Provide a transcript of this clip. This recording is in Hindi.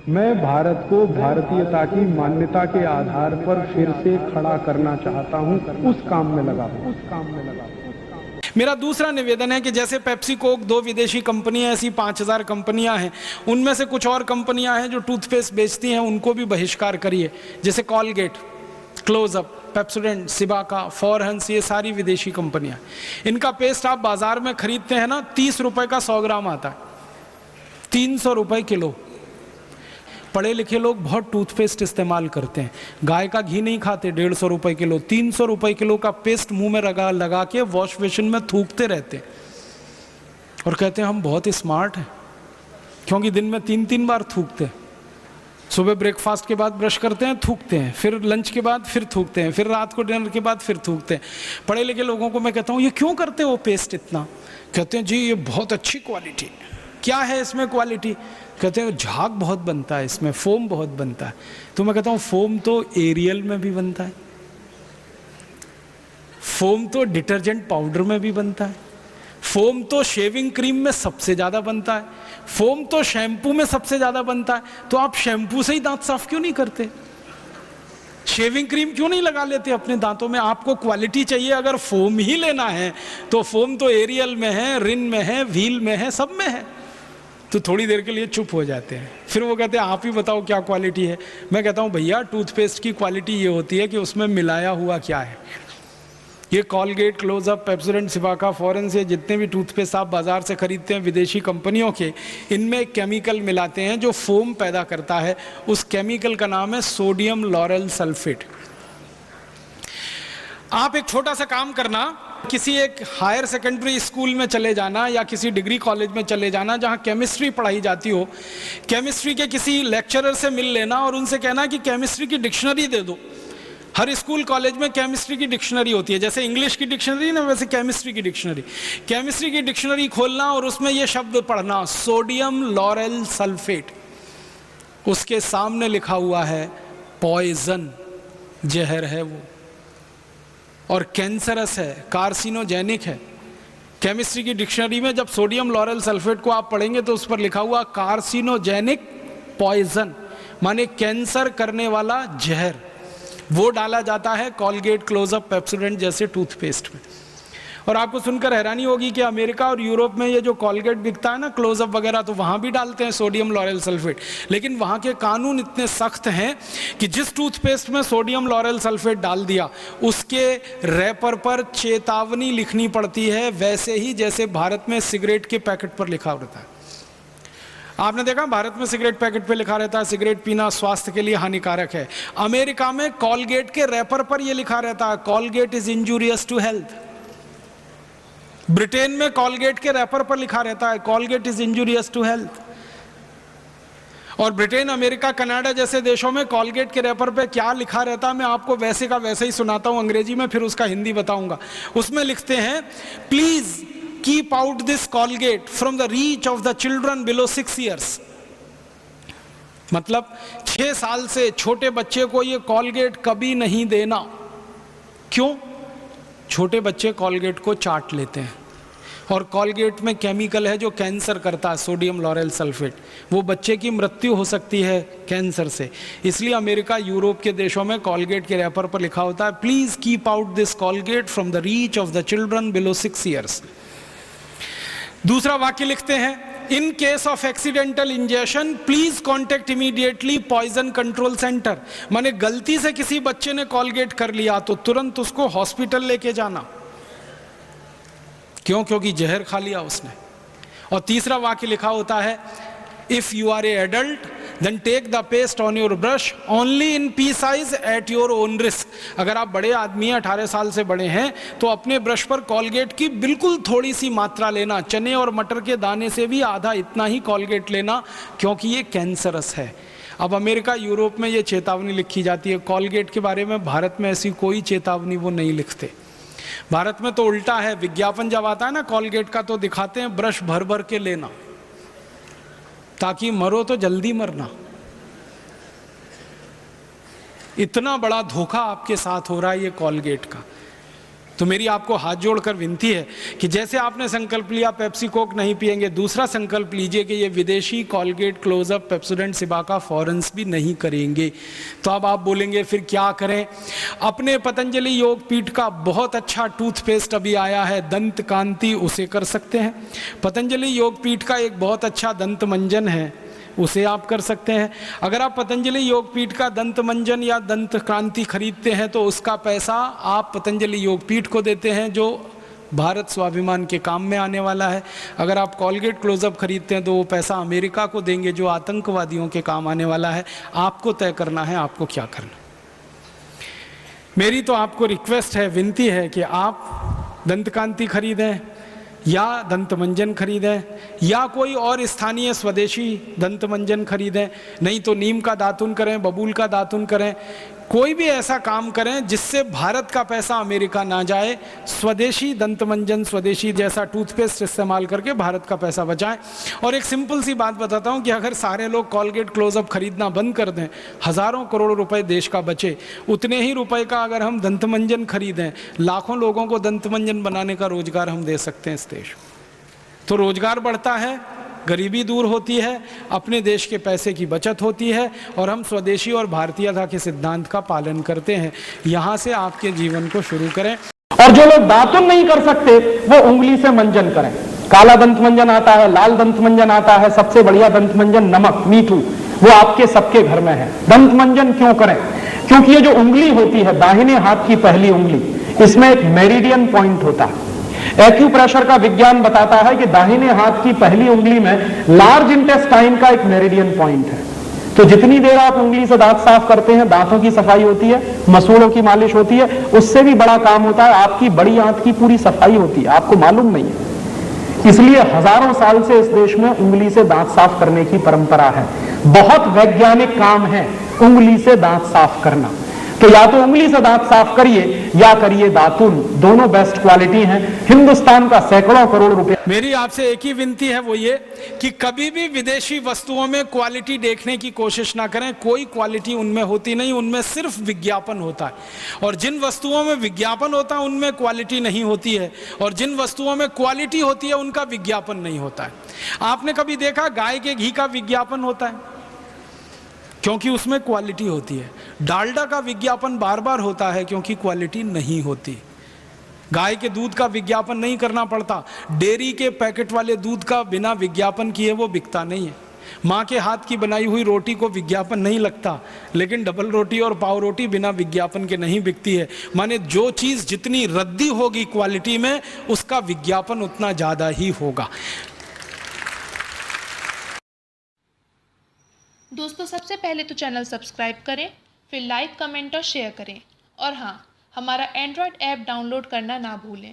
मैं भारत को भारतीयता की मान्यता के आधार पर फिर से खड़ा करना चाहता हूं, उस काम में लगा हूं। मेरा दूसरा निवेदन है कि जैसे पेप्सी कोक 2 विदेशी कंपनियां, ऐसी 5000 कंपनियां हैं, उनमें से कुछ और कंपनियां हैं जो टूथपेस्ट बेचती हैं, उनको भी बहिष्कार करिए। जैसे Colgate, Closeup, Pepsodent, Cibaca, Forhans, ये सारी विदेशी कंपनियां। इनका पेस्ट आप बाजार में खरीदते हैं ना, 30 रुपए का 100 ग्राम आता है, 300 रुपए किलो। पढ़े लिखे लोग बहुत टूथपेस्ट इस्तेमाल करते हैं, गाय का घी नहीं खाते, 150 रुपए किलो, 300 रुपए किलो का पेस्ट मुंह में लगा के वॉश बेसिन में थूकते रहते हैं और कहते हैं हम बहुत स्मार्ट हैं, क्योंकि दिन में 3-3 बार थूकते हैं। सुबह ब्रेकफास्ट के बाद ब्रश करते हैं, थूकते हैं, फिर लंच के बाद फिर थूकते हैं, फिर रात को डिनर के बाद फिर थूकते हैं। पढ़े लिखे लोगों को मैं कहता हूँ ये क्यों करते हो पेस्ट इतना? कहते हैं जी ये बहुत अच्छी क्वालिटी। क्या है इसमें क्वालिटी? कहते हैं झाग बहुत बनता है इसमें, फोम बहुत बनता है। तो मैं कहता हूँ फोम तो एरियल में भी बनता है, फोम तो डिटर्जेंट पाउडर में भी बनता है, फोम तो शेविंग क्रीम में सबसे ज्यादा बनता है, फोम तो शैम्पू में सबसे ज्यादा बनता है। तो आप शैम्पू से ही दांत साफ क्यों नहीं करते? शेविंग क्रीम क्यों नहीं लगा लेते अपने दांतों में? आपको क्वालिटी चाहिए, अगर फोम ही लेना है तो फोम तो एरियल में है, रिन में है, व्हील में है, सब में है। तो थोड़ी देर के लिए चुप हो जाते हैं, फिर वो कहते हैं आप ही बताओ क्या क्वालिटी है। मैं कहता हूं भैया टूथपेस्ट की क्वालिटी ये होती है कि उसमें मिलाया हुआ क्या है। ये कॉलगेट, क्लोजअप, पेप्सोडेंट, सिबाका, फॉरेंस, ये जितने भी टूथपेस्ट आप बाजार से खरीदते हैं विदेशी कंपनियों के, इनमें एक केमिकल मिलाते हैं जो फोम पैदा करता है। उस केमिकल का नाम है सोडियम लॉरेल सल्फेट। आप एक छोटा सा काम करना, किसी एक हायर सेकेंडरी स्कूल में चले जाना या किसी डिग्री कॉलेज में चले जाना जहां केमिस्ट्री पढ़ाई जाती हो, केमिस्ट्री के किसी लेक्चरर से मिल लेना और उनसे कहना कि केमिस्ट्री की डिक्शनरी दे दो। हर स्कूल कॉलेज में केमिस्ट्री की डिक्शनरी होती है, जैसे इंग्लिश की डिक्शनरी ना, वैसे केमिस्ट्री की डिक्शनरी। केमिस्ट्री की डिक्शनरी खोलना और उसमें यह शब्द पढ़ना, सोडियम लॉरेल सल्फेट। उसके सामने लिखा हुआ है पॉइजन, जहर है वो, और कैंसरस है, कार्सिनोजेनिक है। केमिस्ट्री की डिक्शनरी में जब सोडियम लॉरेल सल्फेट को आप पढ़ेंगे तो उस पर लिखा हुआ कार्सिनोजेनिक पॉइजन, माने कैंसर करने वाला जहर, वो डाला जाता है कॉलगेट, क्लोजअप, पेप्सोडेंट जैसे टूथपेस्ट में। और आपको सुनकर हैरानी होगी कि अमेरिका और यूरोप में ये जो कॉलगेट बिकता है ना, क्लोजअप वगैरह, तो वहाँ भी डालते हैं सोडियम लॉरेल सल्फेट। लेकिन वहाँ के कानून इतने सख्त हैं कि जिस टूथपेस्ट में सोडियम लॉरेल सल्फेट डाल दिया उसके रैपर पर चेतावनी लिखनी पड़ती है, वैसे ही जैसे भारत में सिगरेट के पैकेट पर लिखा रहता है। आपने देखा भारत में सिगरेट पैकेट पे लिखा रहता है सिगरेट पीना स्वास्थ्य के लिए हानिकारक है। अमेरिका में कॉलगेट के रैपर पर यह लिखा रहता है Colgate is injurious to health. Britain में कॉलगेट के रैपर पर लिखा रहता है Colgate is injurious to health. और ब्रिटेन, अमेरिका, कनाडा जैसे देशों में कॉलगेट के रैपर पे क्या लिखा रहता है मैं आपको वैसे का वैसे ही सुनाता हूं अंग्रेजी में, फिर उसका हिंदी बताऊंगा। उसमें लिखते हैं please keep out this Colgate from the reach of the children below 6 years। मतलब 6 साल से छोटे बच्चे को ये कॉलगेट कभी नहीं देना। क्यों? छोटे बच्चे कॉलगेट को चाट लेते हैं और कॉलगेट में केमिकल है जो कैंसर करता है, सोडियम लॉरेल सल्फेट। वो बच्चे की मृत्यु हो सकती है कैंसर से। इसलिए अमेरिका, यूरोप के देशों में कॉलगेट के रैपर पर लिखा होता है please keep out this Colgate from the reach of the children below 6 years। दूसरा वाक्य लिखते हैं in case of accidental injection please contact immediately poison control centre. माने गलती से किसी बच्चे ने कॉलगेट कर लिया तो तुरंत उसको हॉस्पिटल लेके जाना। क्यों? क्योंकि जहर खा लिया उसने। और तीसरा वाक्य लिखा होता है if you are a adult then take the paste on your brush only in pea size at your own risk. अगर आप बड़े आदमी हैं, 18 साल से बड़े हैं, तो अपने ब्रश पर कॉलगेट की बिल्कुल थोड़ी सी मात्रा लेना, चने और मटर के दाने से भी आधा इतना ही कॉलगेट लेना, क्योंकि ये कैंसरस है। अब अमेरिका, यूरोप में ये चेतावनी लिखी जाती है कॉलगेट के बारे में। भारत में ऐसी कोई चेतावनी वो नहीं लिखते। भारत में तो उल्टा है, विज्ञापन जब आता है ना कॉलगेट का तो दिखाते हैं ब्रश भर भर के लेना ताकि मरो तो जल्दी मरना। इतना बड़ा धोखा आपके साथ हो रहा है ये कॉलगेट का। तो मेरी आपको हाथ जोड़कर विनती है कि जैसे आपने संकल्प लिया पेप्सी कोक नहीं पिएंगे, दूसरा संकल्प लीजिए कि ये विदेशी कॉलगेट, क्लोजअप, पेप्सोडेंट, सिबाका, फॉरेंस भी नहीं करेंगे। तो अब आप बोलेंगे फिर क्या करें? अपने पतंजलि योगपीठ का बहुत अच्छा टूथपेस्ट अभी आया है, दंत कांति, उसे कर सकते हैं। पतंजलि योगपीठ का एक बहुत अच्छा दंत मंजन है, उसे आप कर सकते हैं। अगर आप पतंजलि योगपीठ का दंत मंजन या दंत क्रांति खरीदते हैं तो उसका पैसा आप पतंजलि योगपीठ को देते हैं, जो भारत स्वाभिमान के काम में आने वाला है। अगर आप कॉलगेट क्लोजअप खरीदते हैं तो वो पैसा अमेरिका को देंगे, जो आतंकवादियों के काम आने वाला है। आपको तय करना है आपको क्या करना। मेरी तो आपको रिक्वेस्ट है, विनती है कि आप दंत कांति खरीदें या दंत मंजन खरीदें या कोई और स्थानीय स्वदेशी दंत मंजन खरीदें, नहीं तो नीम का दातुन करें, बबूल का दातुन करें, कोई भी ऐसा काम करें जिससे भारत का पैसा अमेरिका ना जाए। स्वदेशी दंत मंजन, स्वदेशी जैसा टूथपेस्ट इस्तेमाल करके भारत का पैसा बचाएं। और एक सिंपल सी बात बताता हूं कि अगर सारे लोग कॉलगेट क्लोजअप खरीदना बंद कर दें, हज़ारों करोड़ रुपए देश का बचे। उतने ही रुपए का अगर हम दंत मंजन खरीदें, लाखों लोगों को दंत मंजन बनाने का रोजगार हम दे सकते हैं इस देश। तो रोजगार बढ़ता है, गरीबी दूर होती है, अपने देश के पैसे की बचत होती है और हम स्वदेशी और भारतीयता के सिद्धांत का पालन करते हैं। यहाँ से आपके जीवन को शुरू करें। और जो लोग दातुन नहीं कर सकते वो उंगली से मंजन करें। काला दंत मंजन आता है, लाल दंत मंजन आता है, सबसे बढ़िया दंत मंजन नमक मीठू, वो आपके सबके घर में है। दंत मंजन क्यों करें? क्योंकि ये जो उंगली होती है, दाहिने हाथ की पहली उंगली, इसमें एक मेरिडियन पॉइंट होता है। एक्यूप्रेशर का विज्ञान बताता है कि दाहिने हाथ की पहली उंगली में लार्ज इंटेस्टाइन का एक मेरिडियन पॉइंट है। तो जितनी देर आप उंगली से दांत साफ करते हैं, दांतों की सफाई होती है, मसूड़ों की मालिश होती है, उससे भी बड़ा काम होता है, आपकी बड़ी आंत की पूरी सफाई होती है, आपको मालूम नहीं है। इसलिए हजारों साल से इस देश में उंगली से दांत साफ करने की परंपरा है। बहुत वैज्ञानिक काम है उंगली से दांत साफ करना। तो या तो उंगली से दांत साफ करिए या करिए दातुन, दोनों बेस्ट क्वालिटी हैं। हिंदुस्तान का सैकड़ों करोड़ रुपए। मेरी आपसे एक ही विनती है, वो ये कि कभी भी विदेशी वस्तुओं में क्वालिटी देखने की कोशिश ना करें। कोई क्वालिटी उनमें होती नहीं, उनमें सिर्फ विज्ञापन होता है। और जिन वस्तुओं में विज्ञापन होता है उनमें क्वालिटी नहीं होती है, और जिन वस्तुओं में क्वालिटी होती है उनका विज्ञापन नहीं होता है। आपने कभी देखा गाय के घी का विज्ञापन होता है? क्योंकि उसमें क्वालिटी होती है। डालडा का विज्ञापन बार बार होता है क्योंकि क्वालिटी नहीं होती। गाय के दूध का विज्ञापन नहीं करना पड़ता। डेयरी के पैकेट वाले दूध का बिना विज्ञापन किए वो बिकता नहीं है। माँ के हाथ की बनाई हुई रोटी को विज्ञापन नहीं लगता, लेकिन डबल रोटी और पाव रोटी बिना विज्ञापन के नहीं बिकती है। माने जो चीज़ जितनी रद्दी होगी क्वालिटी में, उसका विज्ञापन उतना ज़्यादा ही होगा। दोस्तों, सबसे पहले तो चैनल सब्सक्राइब करें, फिर लाइक, कमेंट और शेयर करें। और हाँ, हमारा एंड्रॉयड ऐप डाउनलोड करना ना भूलें।